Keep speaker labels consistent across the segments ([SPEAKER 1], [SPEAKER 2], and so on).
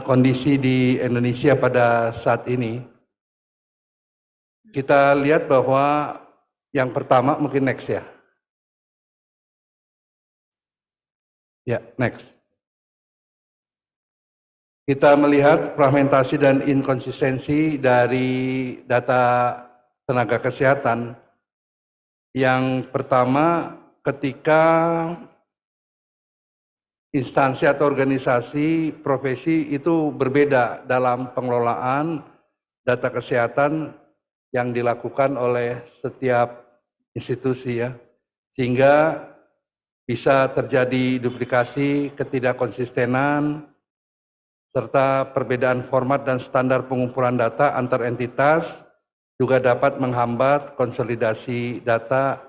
[SPEAKER 1] kondisi di Indonesia pada saat ini, kita lihat bahwa yang pertama mungkin next ya. Ya, next. Kita melihat fragmentasi dan inkonsistensi dari data tenaga kesehatan. Yang pertama, ketika instansi atau organisasi profesi itu berbeda dalam pengelolaan data kesehatan yang dilakukan oleh setiap institusi ya, sehingga bisa terjadi duplikasi, ketidakkonsistenan, serta perbedaan format dan standar pengumpulan data antar entitas juga dapat menghambat konsolidasi data,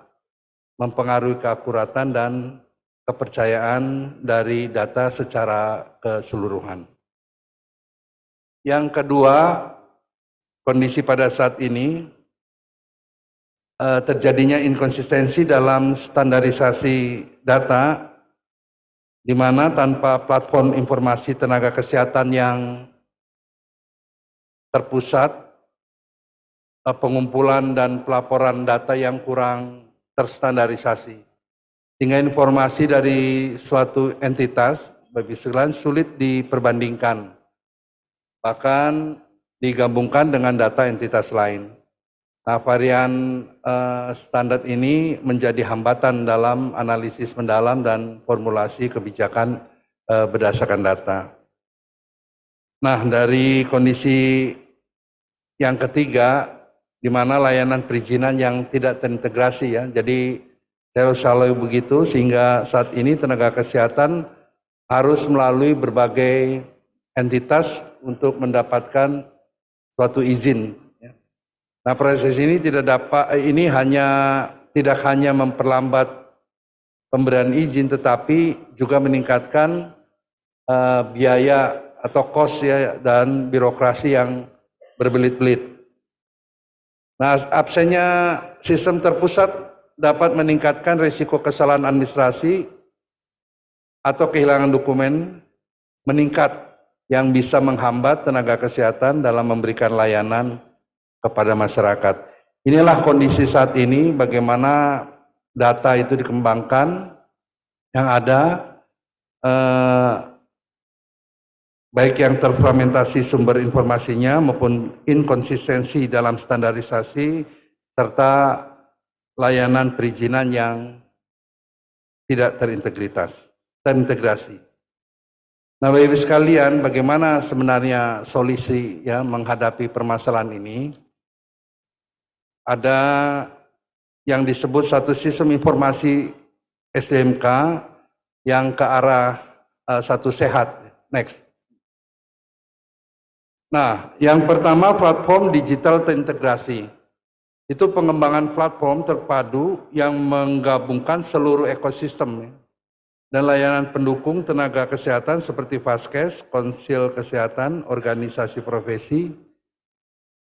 [SPEAKER 1] mempengaruhi keakuratan dan kepercayaan dari data secara keseluruhan. Yang kedua, kondisi pada saat ini terjadinya inkonsistensi dalam standarisasi data, di mana tanpa platform informasi tenaga kesehatan yang terpusat, pengumpulan dan pelaporan data yang kurang terstandarisasi, sehingga informasi dari suatu entitas bagi sekalian sulit diperbandingkan, bahkan digabungkan dengan data entitas lain. Nah, varian standar ini menjadi hambatan dalam analisis mendalam dan formulasi kebijakan berdasarkan data. Nah, dari kondisi yang ketiga, di mana layanan perizinan yang tidak terintegrasi ya, jadi harus selalu begitu, sehingga saat ini tenaga kesehatan harus melalui berbagai entitas untuk mendapatkan suatu izin. Nah, proses ini tidak hanya memperlambat pemberian izin, tetapi juga meningkatkan biaya atau cost ya, dan birokrasi yang berbelit-belit. Nah, absennya sistem terpusat dapat meningkatkan risiko kesalahan administrasi atau kehilangan dokumen meningkat yang bisa menghambat tenaga kesehatan dalam memberikan layanan kepada masyarakat. Inilah kondisi saat ini, bagaimana data itu dikembangkan, yang ada baik yang terfragmentasi sumber informasinya maupun inkonsistensi dalam standarisasi, serta layanan perizinan yang tidak terintegrasi. Nah, Bapak Ibu sekalian, bagaimana sebenarnya solusi ya menghadapi permasalahan ini? Ada yang disebut satu sistem informasi SDMK yang ke arah satu sehat. Next. Nah, yang pertama platform digital terintegrasi. Itu pengembangan platform terpadu yang menggabungkan seluruh ekosistem dan layanan pendukung tenaga kesehatan seperti Vaskes, Konsil Kesehatan, organisasi profesi,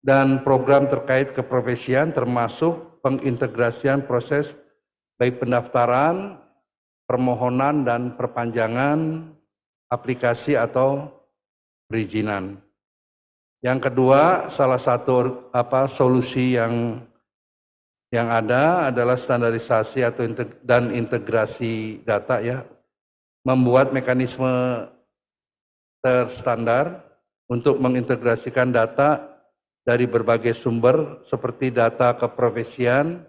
[SPEAKER 1] dan program terkait keprofesian, termasuk pengintegrasian proses baik pendaftaran, permohonan, dan perpanjangan aplikasi atau perizinan. Yang kedua, salah satu solusi yang ada adalah standarisasi dan integrasi data ya, membuat mekanisme terstandar untuk mengintegrasikan data dari berbagai sumber seperti data keprofesian,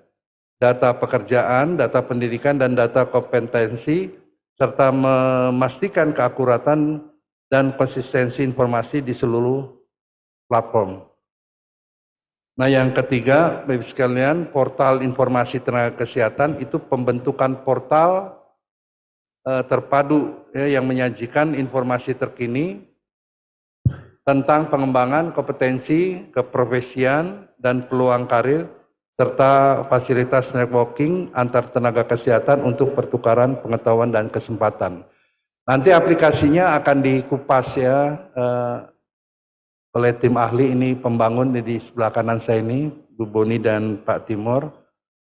[SPEAKER 1] data pekerjaan, data pendidikan, dan data kompetensi, serta memastikan keakuratan dan konsistensi informasi di seluruh platform. Nah, yang ketiga, Bapak sekalian, portal informasi tenaga kesehatan itu pembentukan portal terpadu ya, yang menyajikan informasi terkini tentang pengembangan kompetensi, keprofesian, dan peluang karir, serta fasilitas networking antar tenaga kesehatan untuk pertukaran pengetahuan dan kesempatan. Nanti aplikasinya akan dikupas ya oleh tim ahli ini, pembangun di sebelah kanan saya ini, Bu Boni dan Pak Timur,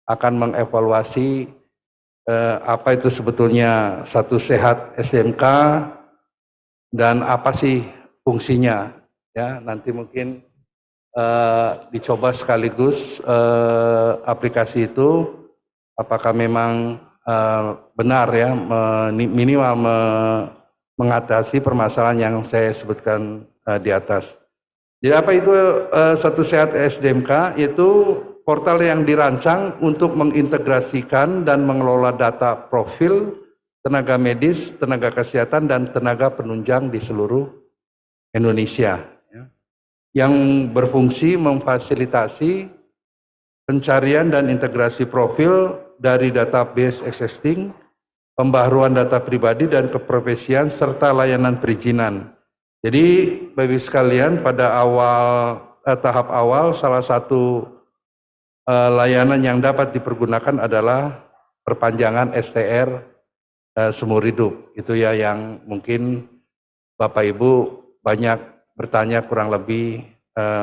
[SPEAKER 1] akan mengevaluasi apa itu sebetulnya satu sehat SDMK dan apa sih fungsinya. Ya, nanti mungkin dicoba sekaligus aplikasi itu apakah memang benar ya minimal mengatasi permasalahan yang saya sebutkan di atas. Jadi apa itu Satu Sehat SDMK? Itu portal yang dirancang untuk mengintegrasikan dan mengelola data profil tenaga medis, tenaga kesehatan, dan tenaga penunjang di seluruh Indonesia, yang berfungsi memfasilitasi pencarian dan integrasi profil dari database existing, pembaharuan data pribadi dan keprofesian, serta layanan perizinan. Jadi Bapak-Ibu sekalian, pada tahap awal salah satu layanan yang dapat dipergunakan adalah perpanjangan STR seumur hidup. Itu ya yang mungkin Bapak Ibu banyak bertanya kurang lebih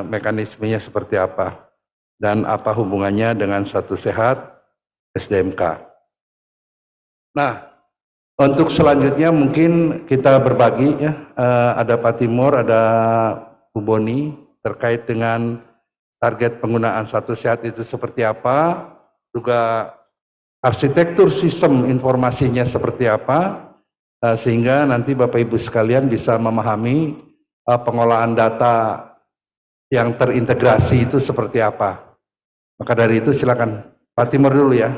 [SPEAKER 1] mekanismenya seperti apa dan apa hubungannya dengan Satu Sehat SDMK. Nah, untuk selanjutnya mungkin kita berbagi ya, ada Pak Timur, ada Bu Boni terkait dengan target penggunaan Satu Sehat itu seperti apa, juga arsitektur sistem informasinya seperti apa, sehingga nanti Bapak Ibu sekalian bisa memahami pengolahan data yang terintegrasi itu seperti apa. Maka dari itu silakan Pak Timur dulu ya.